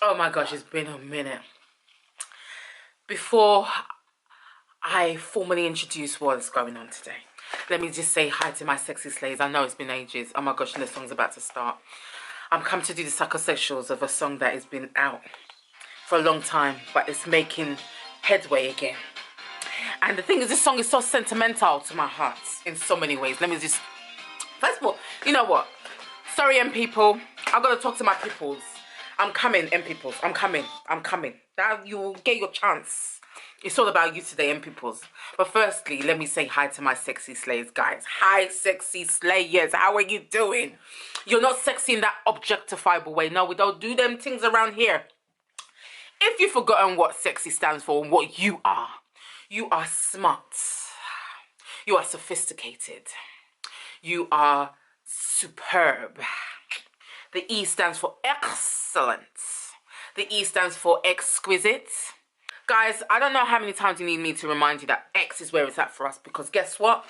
Oh my gosh, it's been a minute. Before I formally introduce what's going on today, let me just say hi to my sexy slaves. I know it's been ages. Oh my gosh, and the song's about to start. I'm come to do the Psychosexuals of a song that has been out for a long time, but it's making headway again. And the thing is, this song is so sentimental to my heart in so many ways. Let me just, first of all, you know what? Sorry, Mpeople. I've got to talk to my peoples. I'm coming, Mpeoples. I'm coming. Now you'll get your chance. It's all about you today, Mpeoples. But firstly, let me say hi to my sexy slaves, guys. Hi, sexy slayers. How are you doing? You're not sexy in that objectifiable way. No, we don't do them things around here. If you've forgotten what sexy stands for and what you are smart. You are sophisticated. You are superb. The E stands for excellent. The E stands for exquisite. Guys, I don't know how many times you need me to remind you that X is where it's at for us, because guess what?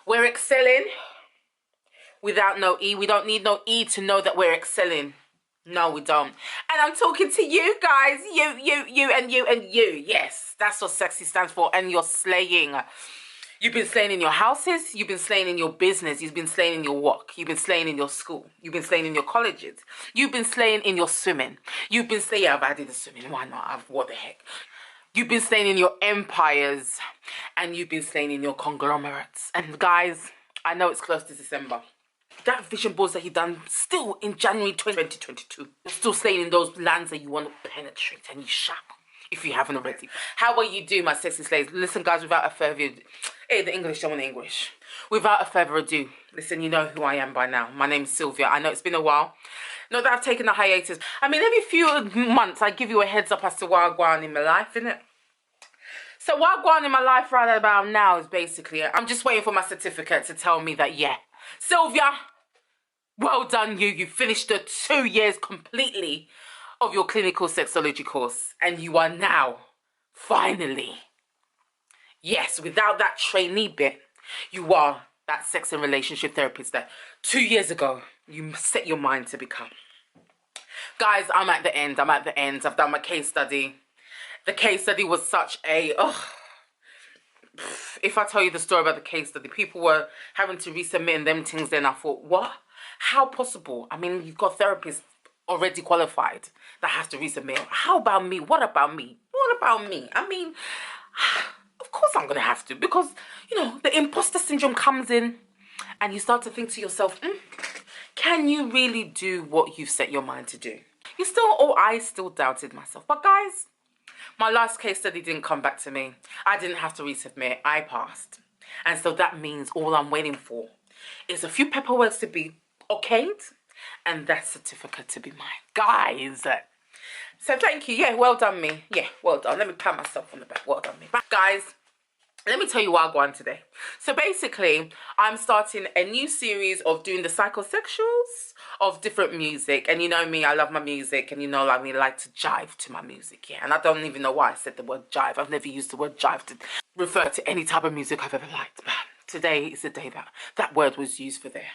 We're excelling without no E. We don't need no E to know that we're excelling. No, we don't. And I'm talking to you guys. You, and you. Yes, that's what sexy stands for. And you're slaying. You've been slaying in your houses. You've been slaying in your business. You've been slaying in your work. You've been slaying in your school. You've been slaying in your colleges. You've been slaying in your swimming. You've been slaying. Yeah, I did the swimming. Why not? What the heck? You've been slaying in your empires. And you've been slaying in your conglomerates. And guys, I know it's close to December. That vision boards that you done still in January 2022. You're still slaying in those lands that you want to penetrate, and you shall, if you haven't already. How will you do, my sexy slaves? Listen, guys, without a further ado, hey, the English don't want English. Without a further ado, listen, you know who I am by now. My name is Sylvia. I know it's been a while. Not that I've taken a hiatus. I mean, every few months I give you a heads up as to what I'm going in my life, innit? So what I'm going in my life right about now is basically, I'm just waiting for my certificate to tell me that, yeah, Sylvia, well done you. You finished the 2 years completely of your clinical sexology course. And you are now, finally, yes, without that trainee bit, you are that sex and relationship therapist that 2 years ago you set your mind to become. Guys, I'm at the end. I've done my case study. The case study was such a, if I tell you the story about the case study, people were having to resubmit and them things, then I thought, what? How possible? I mean, you've got therapists already qualified that has to resubmit. How about me? What about me? What about me? I mean, of course I'm going to have to, because, you know, the imposter syndrome comes in and you start to think to yourself, can you really do what you've set your mind to do? I still doubted myself. But guys, my last case study didn't come back to me. I didn't have to resubmit. I passed. And so that means all I'm waiting for is a few paperwork to be okayed and that certificate to be mine. Guys. So thank you. Yeah, well done me. Yeah, well done. Let me pat myself on the back. Well done me. But guys, let me tell you what I'm going today. So basically, I'm starting a new series of doing the psychosexuals of different music. And you know me, I love my music. And you know, I mean, I like to jive to my music. Yeah, and I don't even know why I said the word jive. I've never used the word jive to refer to any type of music I've ever liked. But today is the day that word was used for there.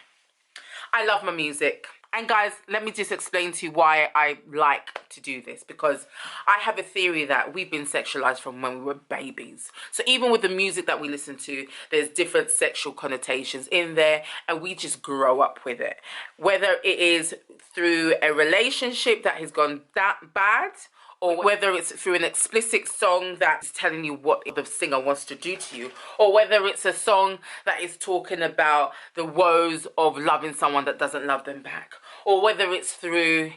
I love my music. And guys, let me just explain to you why I like to do this. Because I have a theory that we've been sexualized from when we were babies. So even with the music that we listen to, there's different sexual connotations in there. And we just grow up with it. Whether it is through a relationship that has gone that bad, or whether it's through an explicit song that's telling you what the singer wants to do to you, or whether it's a song that is talking about the woes of loving someone that doesn't love them back, or whether it's through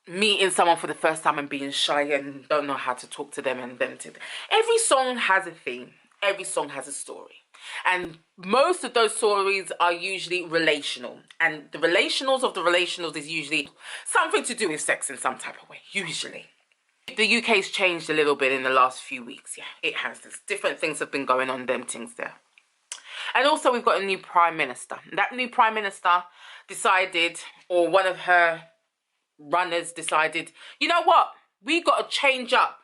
meeting someone for the first time and being shy and don't know how to talk to them and them to them. Every song has a theme. Every song has a story. And most of those stories are usually relational. And the relationals of the relationals is usually something to do with sex in some type of way, usually. The UK's changed a little bit in the last few weeks. Yeah, it has. There's different things have been going on, them things there. And also we've got a new Prime Minister. That new Prime Minister decided, or one of her runners decided, you know what? We got to change up.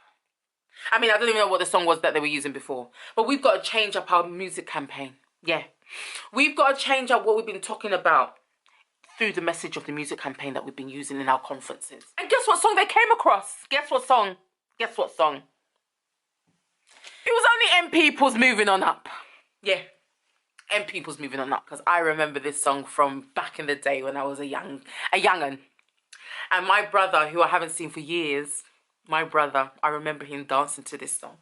I mean, I don't even know what the song was that they were using before. But we've got to change up our music campaign. Yeah. We've got to change up what we've been talking about through the message of the music campaign that we've been using in our conferences. And guess what song they came across? Guess what song? Guess what song? It was only Mpeople's Moving On Up. Yeah, Mpeople's Moving On Up, because I remember this song from back in the day when I was a young'un. And my brother, who I haven't seen for years, my brother, I remember him dancing to this song.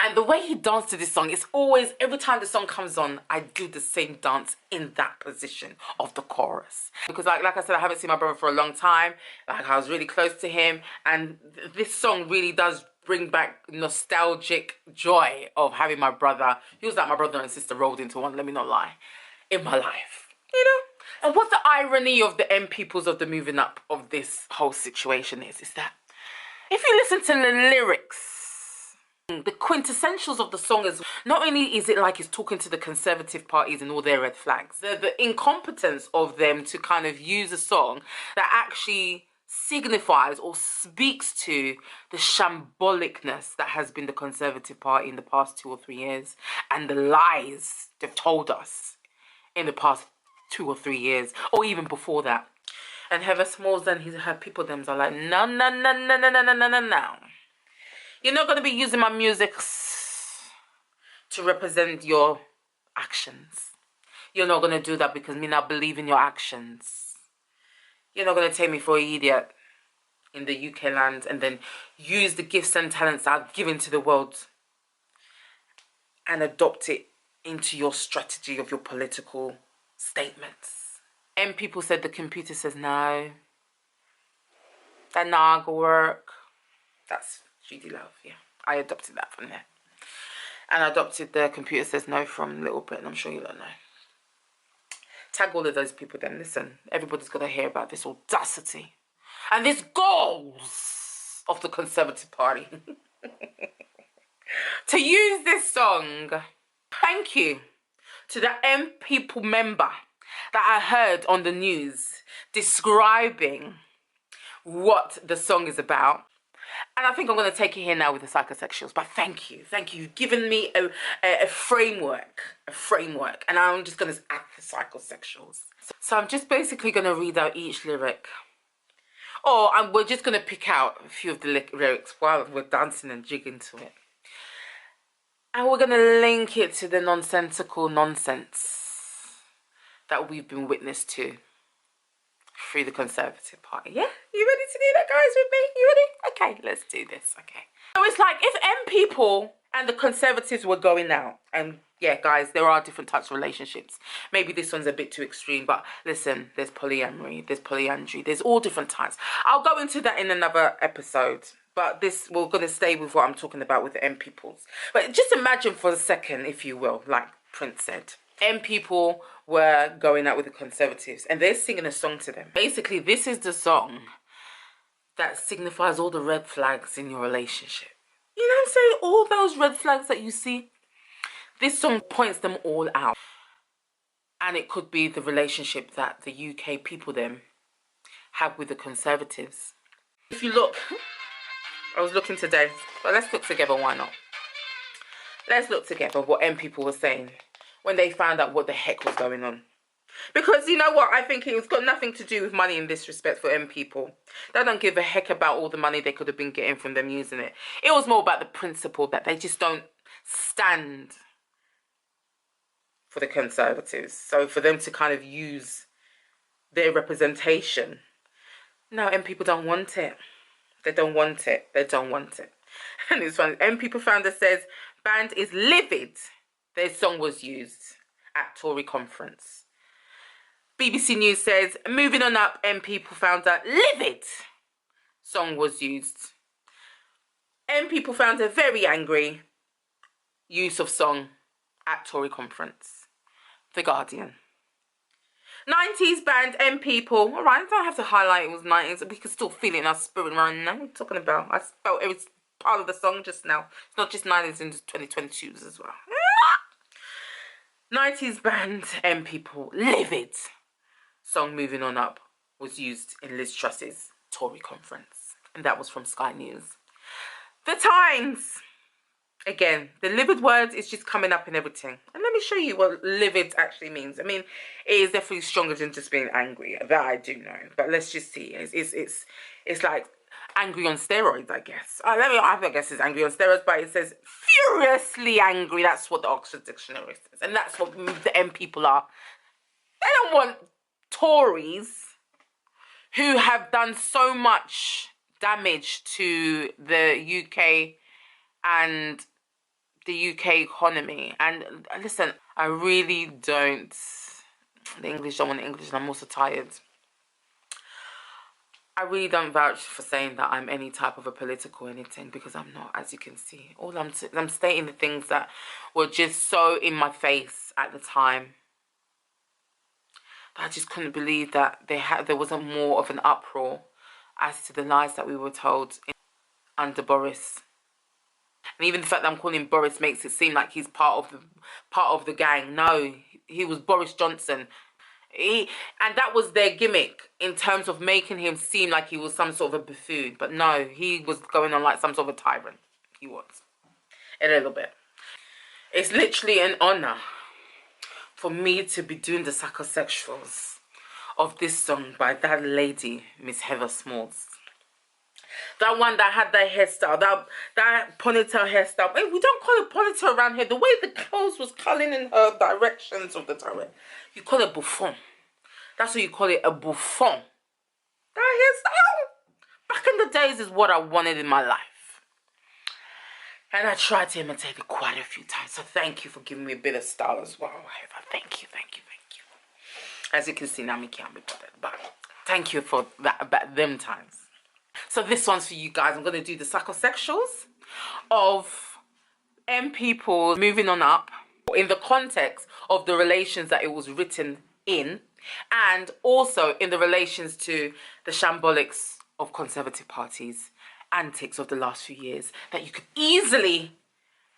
And the way he danced to this song, it's always, every time the song comes on, I do the same dance in that position of the chorus. Because like I said, I haven't seen my brother for a long time. Like, I was really close to him. And this song really does bring back nostalgic joy of having my brother. He was like my brother and sister rolled into one, let me not lie, in my life. You know? And what the irony of the Mpeoples of the moving up of this whole situation is that if you listen to the lyrics, the quintessentials of the song is not only is it like it's talking to the Conservative parties and all their red flags, the incompetence of them to kind of use a song that actually signifies or speaks to the shambolicness that has been the Conservative Party in the past 2 or 3 years and the lies they've told us in the past 2 or 3 years, or even before that. And Heather Smalls and her people them are like, no, no, no, no, no, no, no, no, no. You're not going to be using my music to represent your actions. You're not going to do that because me not believe in your actions. You're not going to take me for an idiot in the UK land and then use the gifts and talents I've given to the world and adopt it into your strategy of your political statements. And people said the computer says no. That not gonna work. That's GD Love, yeah. I adopted that from there. And I adopted the computer says no from Little Britain. I'm sure you don't know. Tag all of those people then. Listen, everybody's got to hear about this audacity and this goals of the Conservative Party to use this song. Thank you to the Mpeople member that I heard on the news describing what the song is about. And I think I'm going to take it here now with the Psychosexuals. But thank you. Thank you. You've given me a framework. And I'm just going to act the Psychosexuals. So I'm just basically going to read out each lyric. Or we're just going to pick out a few of the lyrics while we're dancing and jigging to it. And we're going to link it to the nonsensical nonsense that we've been witness to through the Conservative Party. Yeah? You ready to do that, guys, with me? You ready? Okay, let's do this. Okay. So it's like if Mpeople and the Conservatives were going out, and yeah, guys, there are different types of relationships. Maybe this one's a bit too extreme, but listen, there's polyamory, there's polyandry, there's all different types. I'll go into that in another episode. But this, we're going to stay with what I'm talking about with the Mpeoples. But just imagine for a second, if you will, like Prince said. Mpeople were going out with the Conservatives and they're singing a song to them. Basically, this is the song that signifies all the red flags in your relationship. You know what I'm saying? All those red flags that you see, this song points them all out. And it could be the relationship that the UK people them have with the Conservatives. If you look, I was looking today, but let's look together, why not? Let's look together what Mpeople were saying when they found out what the heck was going on. Because you know what, I think it's got nothing to do with money in this respect for Mpeople. They don't give a heck about all the money they could have been getting from them using it. It was more about the principle that they just don't stand for the Conservatives. So for them to kind of use their representation, no, Mpeople don't want it. They don't want it. They don't want it. And it's funny. Mpeople founder says, band is livid. Their song was used at Tory conference. BBC News says, moving on up, Mpeople founder livid. Song was used. Mpeople founder very angry. Use of song at Tory conference. The Guardian. 90s band Mpeople. All right, I don't have to highlight it was 90s. We can still feel it in our spirit right now. What are you talking about? I felt it was part of the song just now. It's not just 90s in 2022s as well. 90s band Mpeople, livid. Song Moving On Up was used in Liz Truss's Tory conference. And that was from Sky News. The Times. Again, the livid word is just coming up in everything. And let me show you what livid actually means. I mean, it is definitely stronger than just being angry. That I do know. But let's just see. It's like angry on steroids, I guess. I guess it's angry on steroids, but it says furiously angry. That's what the Oxford Dictionary says. And that's what the M people are. They don't want Tories who have done so much damage to the UK and the UK economy. And listen, I really don't, the English don't want English, and I'm also tired. I really don't vouch for saying that I'm any type of a political anything, because I'm not, as you can see. All I'm stating the things that were just so in my face at the time. I just couldn't believe that there wasn't more of an uproar as to the lies that we were told under Boris. And even the fact that I'm calling him Boris makes it seem like he's part of the gang. No, he was Boris Johnson. And that was their gimmick in terms of making him seem like he was some sort of a buffoon. But no, he was going on like some sort of a tyrant. He was. A little bit. It's literally an honor for me to be doing the Psychosexuals of this song by that lady, Miss Heather Smalls. That one that had that hairstyle, that ponytail hairstyle. Hey, we don't call it ponytail around here. The way the clothes was curling in her directions of the turret. You call it bouffon. That's what you call it, a bouffon. That hairstyle, back in the days, is what I wanted in my life. And I tried to imitate it quite a few times. So thank you for giving me a bit of style as well, Heather. Thank you, thank you, thank you. As you can see, now me can't be bothered. But thank you for that, about them times. So this one's for you guys. I'm going to do the Psychosexuals of Mpeople moving on up in the context of the relations that it was written in, and also in the relations to the shambolics of Conservative Party's antics of the last few years that you could easily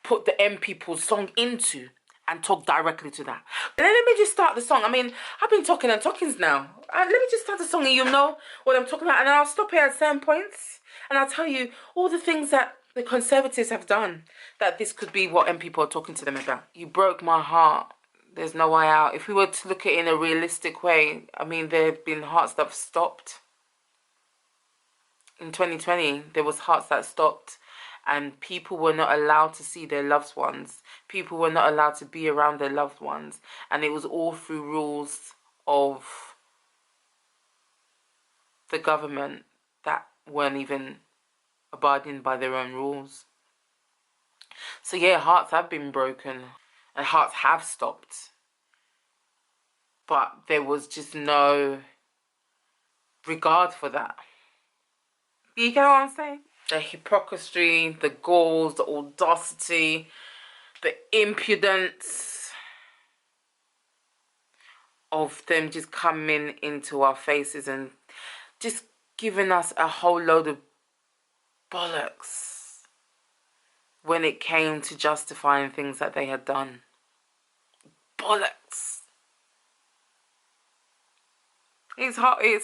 put the Mpeople song into and talk directly to that. And then let me just start the song. I mean, I've been talking and talkings now. Let me just start the song and you'll know what I'm talking about. And I'll stop here at certain points and I'll tell you all the things that the Conservatives have done, that this could be what Mpeople are talking to them about. You broke my heart. There's no way out. If we were to look at it in a realistic way, I mean, there have been hearts that have stopped. In 2020, there was hearts that stopped. And people were not allowed to see their loved ones. People were not allowed to be around their loved ones. And it was all through rules of the government that weren't even abiding by their own rules. So yeah, hearts have been broken. And hearts have stopped. But there was just no regard for that. You get what I'm saying? The hypocrisy, the goals, the audacity, the impudence of them just coming into our faces and just giving us a whole load of bollocks when it came to justifying things that they had done. Bollocks. It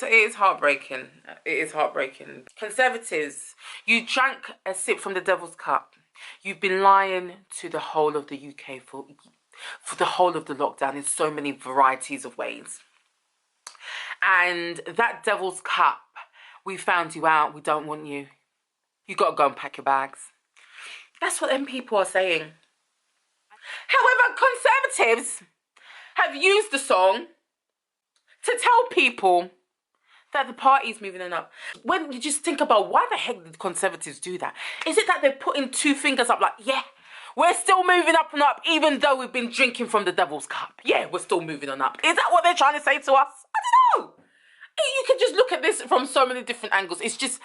is heartbreaking. It is heartbreaking. Conservatives, you drank a sip from the devil's cup. You've been lying to the whole of the UK for the whole of the lockdown in so many varieties of ways. And that devil's cup, we found you out. We don't want you. You got to go and pack your bags. That's what them people are saying. However, Conservatives have used the song to tell people that the party's moving on up. When you just think about why the heck did Conservatives do that? Is it that they're putting two fingers up like, yeah, we're still moving up and up even though we've been drinking from the devil's cup? Yeah, we're still moving on up. Is that what they're trying to say to us? I don't know. You can just look at this from so many different angles. It's just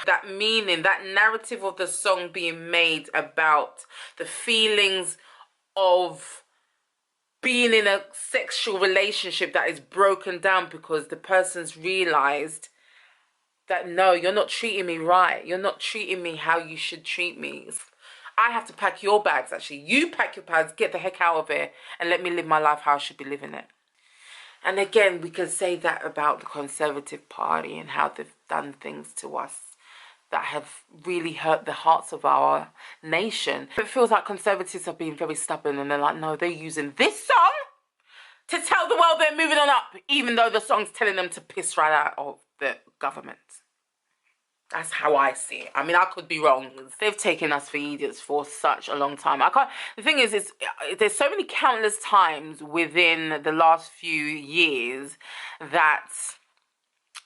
that meaning, that narrative of the song being made about the feelings of being in a sexual relationship that is broken down because the person's realized that, no, you're not treating me right. You're not treating me how you should treat me. I have to pack your bags, actually. You pack your bags, get the heck out of here, and let me live my life how I should be living it. And again, we can say that about the Conservative Party and how they've done things to us that have really hurt the hearts of our nation. It feels like Conservatives have been very stubborn, and they're like, no, they're using this song to tell the world they're moving on up, even though the song's telling them to piss right out of the government. That's how I see it. I mean, I could be wrong. They've taken us for idiots for such a long time. The thing is there's so many countless times within the last few years that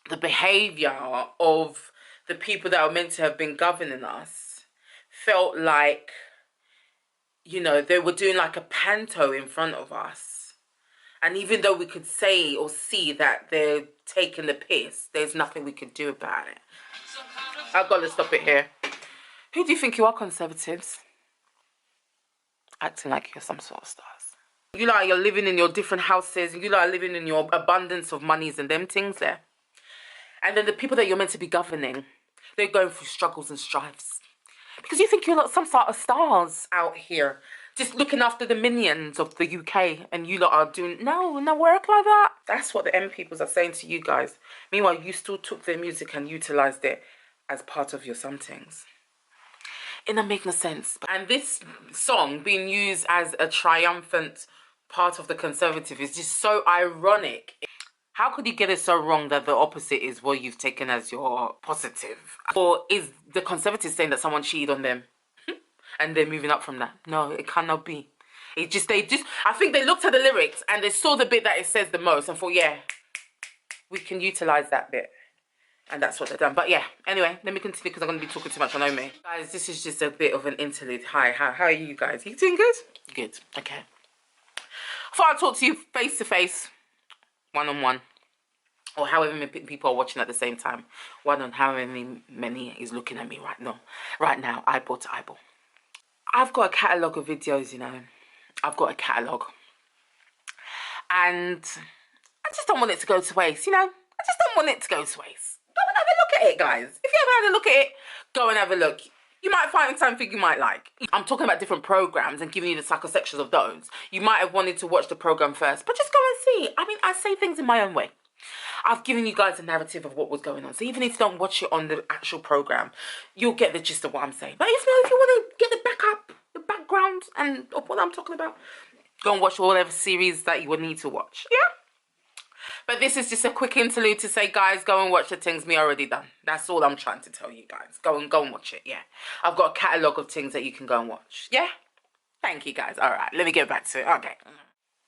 the behavior of the people that are meant to have been governing us felt like, you know, they were doing like a panto in front of us. And even though we could say or see that they're taking the piss, there's nothing we could do about it. I've got to stop it here. Who do you think you are, Conservatives? Acting like you're some sort of stars. You like you're living in your different houses. You like living in your abundance of monies and them things there. And then the people that you're meant to be governing, they're going through struggles and strifes. Because you think you're like some sort of stars out here, just looking after the minions of the UK, and you lot are doing no work like that. That's what the Mpeoples are saying to you guys. Meanwhile, you still took their music and utilised it as part of your somethings. It doesn't make no sense. And this song being used as a triumphant part of the Conservative is just so ironic. How could you get it so wrong that the opposite is what you've taken as your positive? Or is the Conservatives saying that someone cheated on them and they're moving up from that? No, it cannot be. I think they looked at the lyrics and they saw the bit that it says the most and thought, yeah, we can utilise that bit. And that's what they've done. But yeah, anyway, let me continue because I'm going to be talking too much. I know me. Guys, this is just a bit of an interlude. Hi, how are you guys? You doing good? Good, okay. Before I talk to you face to face, one-on-one, or however many people are watching at the same time, however many is looking at me right now, eyeball to eyeball. I've got a catalogue of videos, you know. I've got a catalogue. And I just don't want it to go to waste, you know. I just don't want it to go to waste. Go and have a look at it, guys. If you haven't had a look at it, go and have a look. You might find something you might like. I'm talking about different programs and giving you the psychosexuals of those. You might have wanted to watch the program first, but just go and see. I mean, I say things in my own way. I've given you guys a narrative of what was going on. So even if you don't watch it on the actual program, you'll get the gist of what I'm saying. But if you want to get the backup, the background and of what I'm talking about, go and watch whatever series that you would need to watch. Yeah? But this is just a quick interlude to say, guys, go and watch the things me already done. That's all I'm trying to tell you guys. Go and watch it, yeah. I've got a catalogue of things that you can go and watch, yeah? Thank you, guys. All right, let me get back to it. Okay.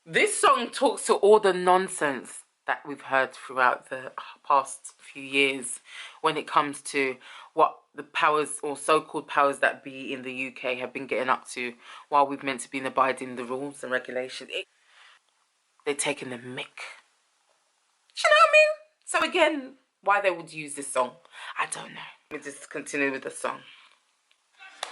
This song talks to all the nonsense that we've heard throughout the past few years when it comes to what the powers or so-called powers that be in the UK have been getting up to while we've meant to be abiding the rules and regulations. They're taking the mick. You know what I mean? So again, why they would use this song, I don't know. Let me just continue with the song.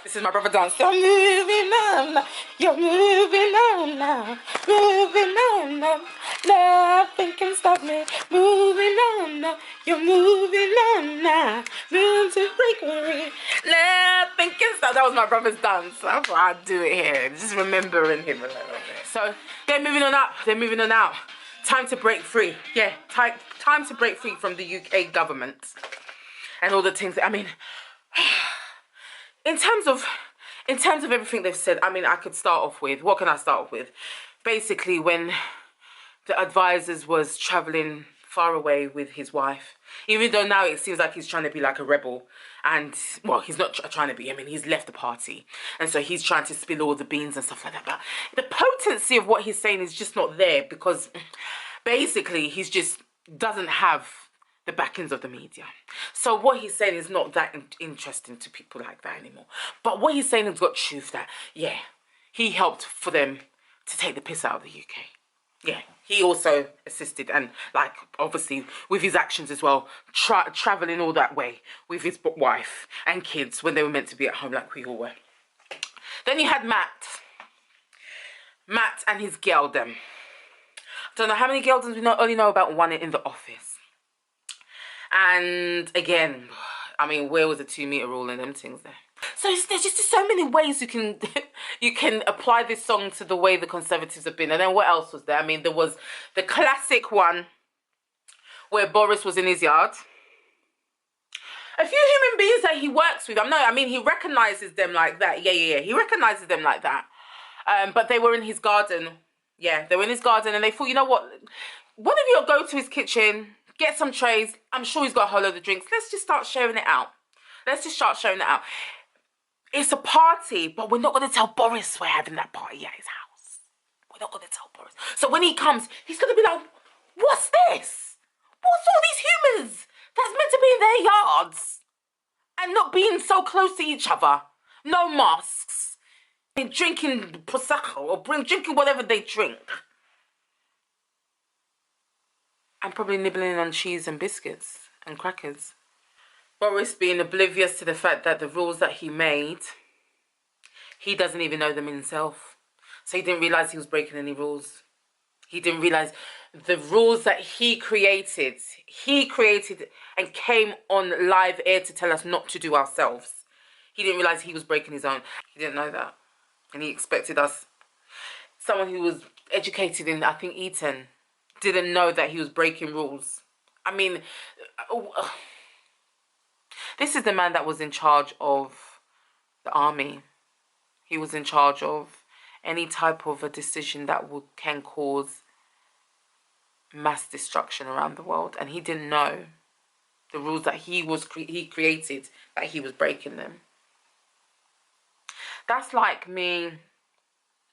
This is my brother dance. You're moving on now. You're moving on now. Moving on now. Nothing can stop me. Moving on now. You're moving on now. Moving to breakaway. Nothing can stop. That was my brother's dance. That's why I do it here. Just remembering him a little bit. So they're moving on up. They're moving on out. Time to break free. Yeah, time to break free from the UK government and all the things. I mean, in terms of everything they've said, I mean, I could start off with, what can I start off with? Basically, when the advisors was traveling far away with his wife, even though now it seems like he's trying to be like a rebel, and well, he's not trying to be. I mean, he's left the party, and so he's trying to spill all the beans and stuff like that. But the potency of what he's saying is just not there, because basically he's just doesn't have the backings of the media. So what he's saying is not that interesting to people like that anymore. But what he's saying has got truth that, yeah, he helped for them to take the piss out of the UK. Yeah, he also assisted, and like obviously with his actions as well, traveling all that way with his wife and kids when they were meant to be at home like we all were. Then you had Matt and his girldom. I don't know how many girldoms we only know about one in the office. And again, I mean, where was the 2-meter rule and them things there? So there's just so many ways you can apply this song to the way the Conservatives have been. And then what else was there? I mean, there was the classic one where Boris was in his yard A few human beings that he works with, I mean, he recognizes them like that. Yeah. He recognizes them like that. But they were in his garden. Yeah, they were in his garden, and they thought, you know what? One of you go to his kitchen, get some trays. I'm sure he's got a whole load of drinks. Let's just start sharing it out. Let's just start sharing it out. It's a party, but we're not going to tell Boris we're having that party at his house. We're not going to tell Boris. So when he comes, he's going to be like, what's this? What's all these humans that's meant to be in their yards and not being so close to each other? No masks. Drinking Prosecco or drinking whatever they drink. And probably nibbling on cheese and biscuits and crackers. Boris being oblivious to the fact that the rules that he made, he doesn't even know them himself. So he didn't realise he was breaking any rules. He didn't realise the rules that he created and came on live air to tell us not to do ourselves. He didn't realise he was breaking his own. He didn't know that. And he expected us, someone who was educated in, I think, Eton, didn't know that he was breaking rules. I mean, this is the man that was in charge of the army. He was in charge of any type of a decision that can cause mass destruction around the world. And he didn't know the rules that he created, that he was breaking them. That's like me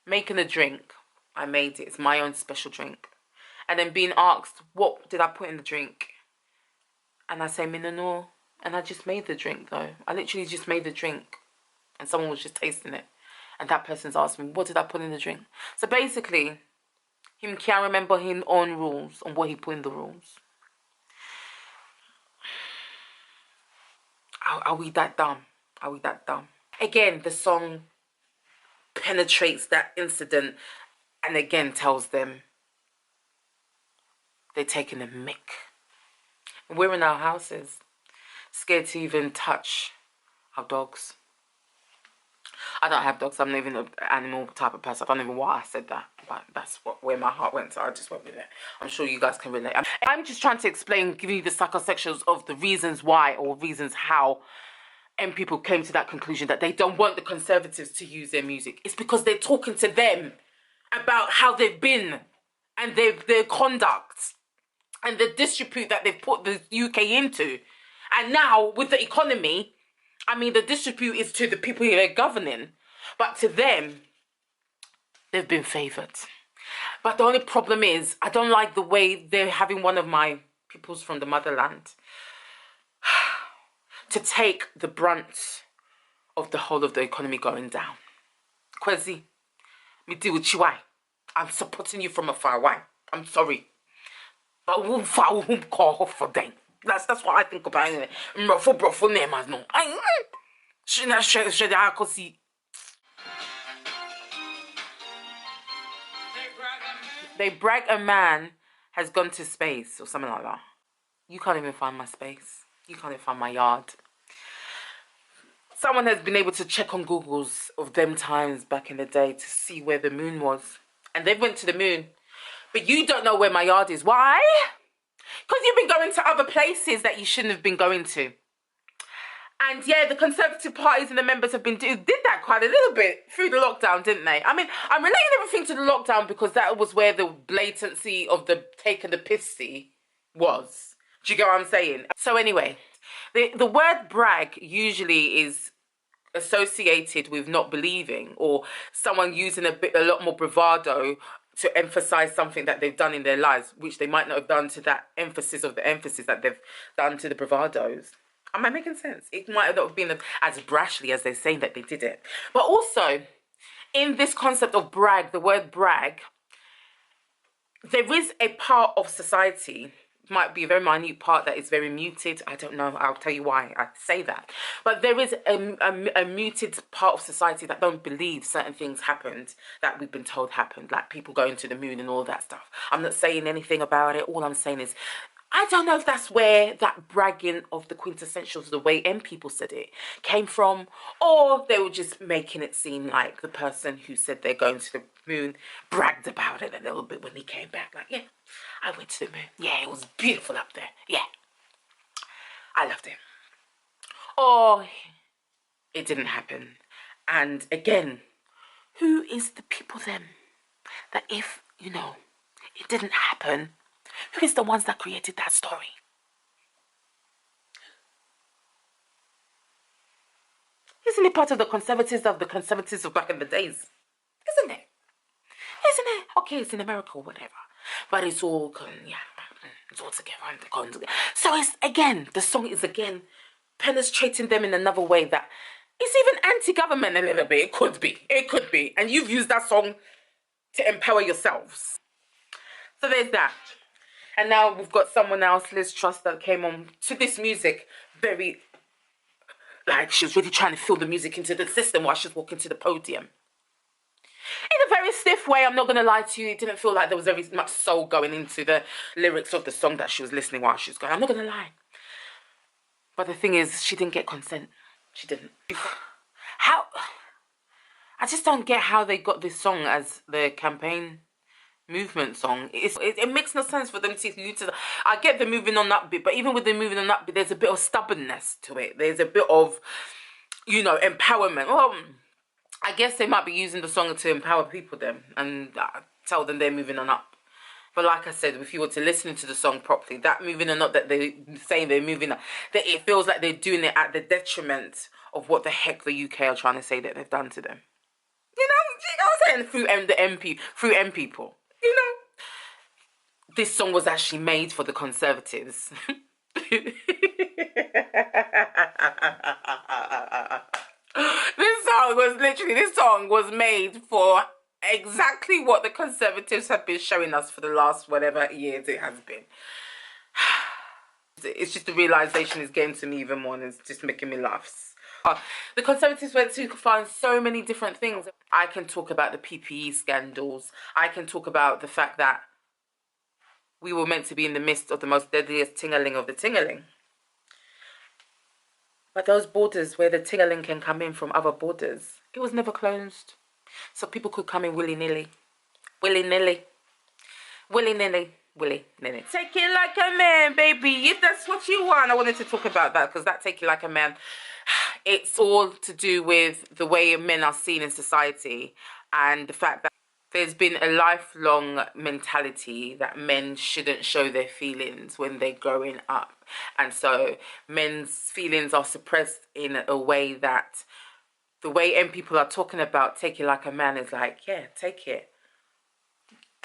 making a drink. I made it. It's my own special drink. And then being asked, what did I put in the drink? And I say, no. And I just made the drink, though. I literally just made the drink. And someone was just tasting it. And that person's asked me, what did I put in the drink? So basically, him can't remember his own rules and what he put in the rules. Are we that dumb? Are we that dumb? Again, the song penetrates that incident and again tells them they're taking a mick. We're in our houses, scared to even touch our dogs. I don't have dogs. I'm not even an animal type of person. I don't even know why I said that, but that's where my heart went, so I just went with it. I'm sure you guys can relate. I'm just trying to explain, give you the psychosexuals of the reasons why or reasons how Mpeople came to that conclusion that they don't want the Conservatives to use their music. It's because they're talking to them about how they've been and their conduct and the disrepute that they've put the UK into. And now with the economy, I mean, the disrepute is to the people who they're governing, but to them, they've been favoured. But the only problem is, I don't like the way they're having one of my peoples from the motherland to take the brunt of the whole of the economy going down. Kwezi, me deal with you, why? I'm supporting you from afar, why? I'm sorry. But who call for them? That's what I think about it. They brag a man has gone to space or something like that. You can't even find my space. You can't even find my yard. Someone has been able to check on Googles of them times back in the day to see where the moon was. And they went to the moon. But you don't know where my yard is. Why? Because you've been going to other places that you shouldn't have been going to. And yeah, the Conservative parties and the members did that quite a little bit through the lockdown, didn't they? I mean, I'm relating everything to the lockdown because that was where the blatancy of the taking the pissy was. Do you get what I'm saying? So anyway, the word brag usually is associated with not believing or someone using a lot more bravado to emphasize something that they've done in their lives, which they might not have done to that emphasis of the emphasis that they've done to the bravados. Am I making sense? It might not have been as brashly as they're saying that they did it. But also, in this concept of brag, the word brag, there is a part of society, might be a very minute part that is very muted. I don't know. I'll tell you why I say that. But there is a muted part of society that don't believe certain things happened that we've been told happened, like people going to the moon and all that stuff. I'm not saying anything about it. All I'm saying is, I don't know if that's where that bragging of the quintessentials, the way Mpeople said it, came from, or they were just making it seem like the person who said they're going to the moon bragged about it a little bit when he came back. Like, yeah, I went to the moon. Yeah, it was beautiful up there. Yeah, I loved it. or it didn't happen. And again, who is the people then that if, you know, it didn't happen, who is the ones that created that story? Isn't it part of the conservatives of back in the days? Isn't it? Isn't it? Okay, it's in America or whatever. But it's all, it's all together. So it's, again, the song is, again, penetrating them in another way that it's even anti-government a little bit. It could be. It could be. And you've used that song to empower yourselves. So there's that. And now we've got someone else, Liz Truss, that came on to this music very, like, she was really trying to fill the music into the system while she was walking to the podium. In a very stiff way, I'm not going to lie to you. It didn't feel like there was very much soul going into the lyrics of the song that she was listening while she was going. I'm not going to lie. But the thing is, she didn't get consent. She didn't. How? I just don't get how they got this song as the campaign movement song. It makes no sense for them to use it. I get the moving on that bit, but even with the moving on that bit, there's a bit of stubbornness to it. There's a bit of, you know, empowerment. Well, I guess they might be using the song to empower people then and tell them they're moving on up. But like I said, if you were to listen to the song properly, that moving on up that they're saying they're moving up, that it feels like they're doing it at the detriment of what the heck the UK are trying to say that they've done to them. You know what I'm saying? Through Mpeople. You know, this song was actually made for the Conservatives. This song was made for exactly what the Conservatives have been showing us for the last whatever years it has been. It's just the realization is getting to me even more, and it's just making me laugh. The Conservatives went to find so many different things. I can talk about the PPE scandals. I can talk about the fact that we were meant to be in the midst of the most deadliest ting-a-ling of the ting-a-ling. But those borders where the ting-a-ling can come in from other borders, it was never closed. So people could come in willy-nilly. Willy-nilly. Willy-nilly. Willy-nilly. Take it like a man, baby. If that's what you want. I wanted to talk about that because that take it like a man. It's all to do with the way men are seen in society and the fact that there's been a lifelong mentality that men shouldn't show their feelings when they're growing up. And so men's feelings are suppressed in a way that the way Mpeople are talking about take it like a man is like, yeah, take it.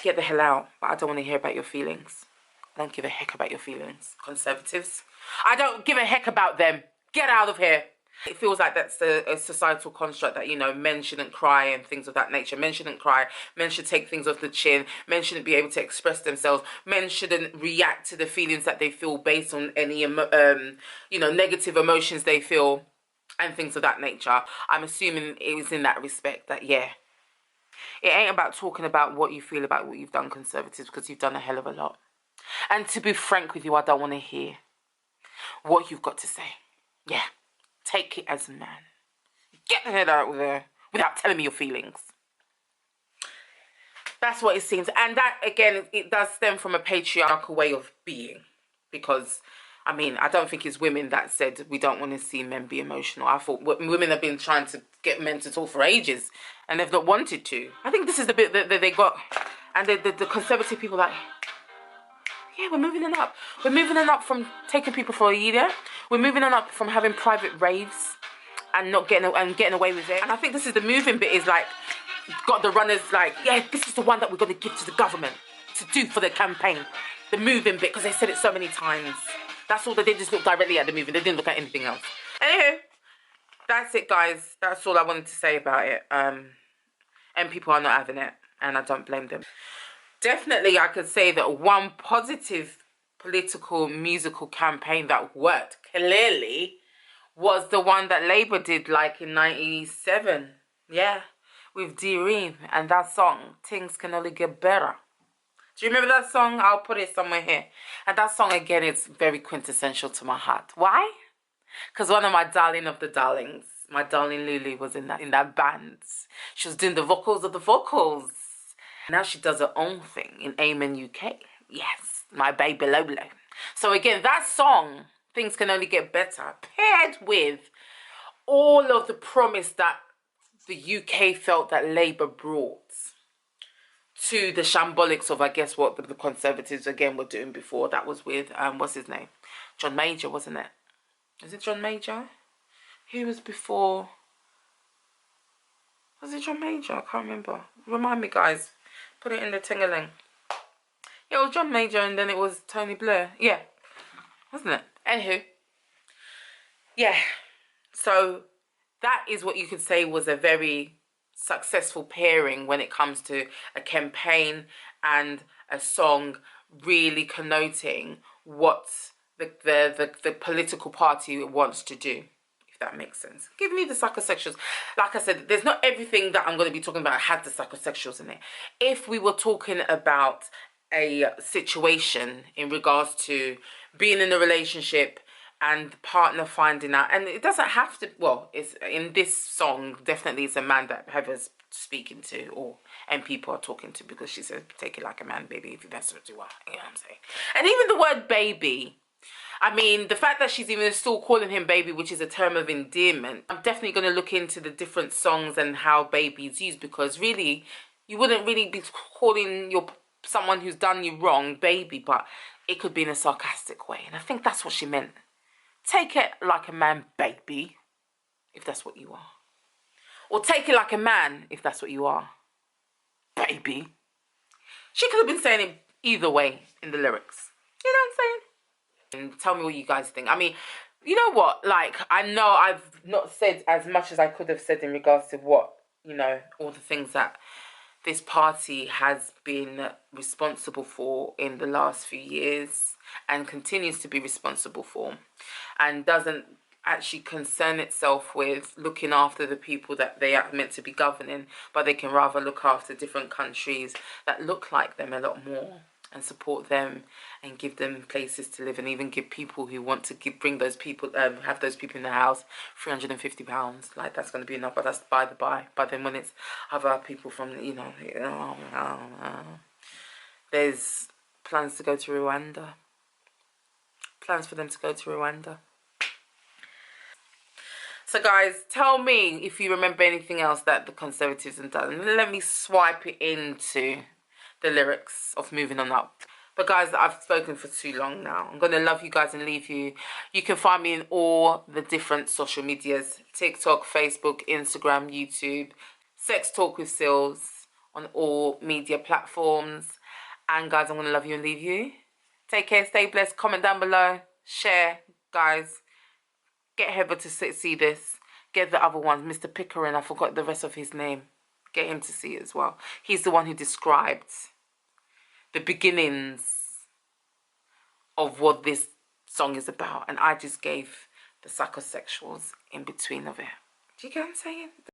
Get the hell out. But I don't want to hear about your feelings. I don't give a heck about your feelings. Conservatives. I don't give a heck about them. Get out of here. It feels like that's a societal construct that, you know, men shouldn't cry and things of that nature. Men shouldn't cry. Men should take things off the chin. Men shouldn't be able to express themselves. Men shouldn't react to the feelings that they feel based on any, you know, negative emotions they feel and things of that nature. I'm assuming it was in that respect that, yeah, it ain't about talking about what you feel about what you've done, Conservatives, because you've done a hell of a lot. And to be frank with you, I don't want to hear what you've got to say. Yeah. Take it as a man. Get the hell out of there without telling me your feelings. That's what it seems. And that, again, it does stem from a patriarchal way of being. Because, I mean, I don't think it's women that said we don't want to see men be emotional. I thought women have been trying to get men to talk for ages. And they've not wanted to. I think this is the bit that they got. And the conservative people like, yeah, we're moving on up. We're moving on up from taking people for a year. We're moving on up from having private raves and not getting away with it. And I think this is the moving bit is like, got the runners like, yeah, this is the one that we're going to give to the government to do for the campaign. The moving bit, because they said it so many times. That's all they did, just look directly at the moving. They didn't look at anything else. Anywho, that's it, guys. That's all I wanted to say about it. And people are not having it, and I don't blame them. Definitely, I could say that one positive political musical campaign that worked clearly was the one that Labour did like in 97. Yeah, with Dereem and that song, Things Can Only Get Better. Do you remember that song? I'll put it somewhere here. And that song, again, is very quintessential to my heart. Why? Because one of my darling of the darlings, my darling Lulu, was in that band. She was doing the vocals of the vocals. Now she does her own thing in Amen UK. Yes, my baby Lolo. So again, that song things can only get better, paired with all of the promise that the UK felt that Labour brought to the shambolics of, I guess, what the Conservatives again were doing before. That was with what's his name, John Major, wasn't it? Is it John Major? Who was before? Was it John Major? I can't remember. Remind me, guys. Put it in the ting-a-ling. Yeah, it was John Major, and then it was Tony Blair. Yeah, wasn't it? Anywho, yeah. So that is what you could say was a very successful pairing when it comes to a campaign and a song really connoting what the political party wants to do, if that makes sense. Give me the Psychosexuals. Like I said, there's not everything that I'm going to be talking about had the Psychosexuals in it. If we were talking about a situation in regards to being in a relationship and the partner finding out, and it doesn't have to, well, it's in this song, definitely it's a man that Heather's speaking to, or Mpeople are talking to, because she said, take it like a man, baby, if that's what you are, you know what I'm saying? And even the word baby, I mean, the fact that she's even still calling him baby, which is a term of endearment, I'm definitely going to look into the different songs and how baby is used, because really, you wouldn't really be calling someone who's done you wrong baby, but it could be in a sarcastic way, and I think that's what she meant. Take it like a man, baby, if that's what you are. Or take it like a man, if that's what you are, baby. She could have been saying it either way in the lyrics. You know what I'm saying? And tell me what you guys think. I mean, you know what? Like, I know I've not said as much as I could have said in regards to what, you know, all the things that this party has been responsible for in the last few years and continues to be responsible for, and doesn't actually concern itself with looking after the people that they are meant to be governing, but they can rather look after different countries that look like them a lot more and support them and give them places to live, and even give people who want to bring those people, have those people in the house, £350. Like, that's going to be enough, but that's by the by. But then when it's other people from, you know, there's plans to go to Rwanda. Plans for them to go to Rwanda. So guys, tell me if you remember anything else that the Conservatives have done. Let me swipe it into the lyrics of Moving On Up. But guys, I've spoken for too long now. I'm going to love you guys and leave you. You can find me in all the different social medias. TikTok, Facebook, Instagram, YouTube. Sex Talk with Sills on all media platforms. And guys, I'm going to love you and leave you. Take care, stay blessed. Comment down below. Share, guys. Get Heather to see this. Get the other ones. Mr. Pickering, I forgot the rest of his name. Get him to see it as well. He's the one who described the beginnings of what this song is about. And I just gave the Psychosexuals in between of it. Do you get what I'm saying?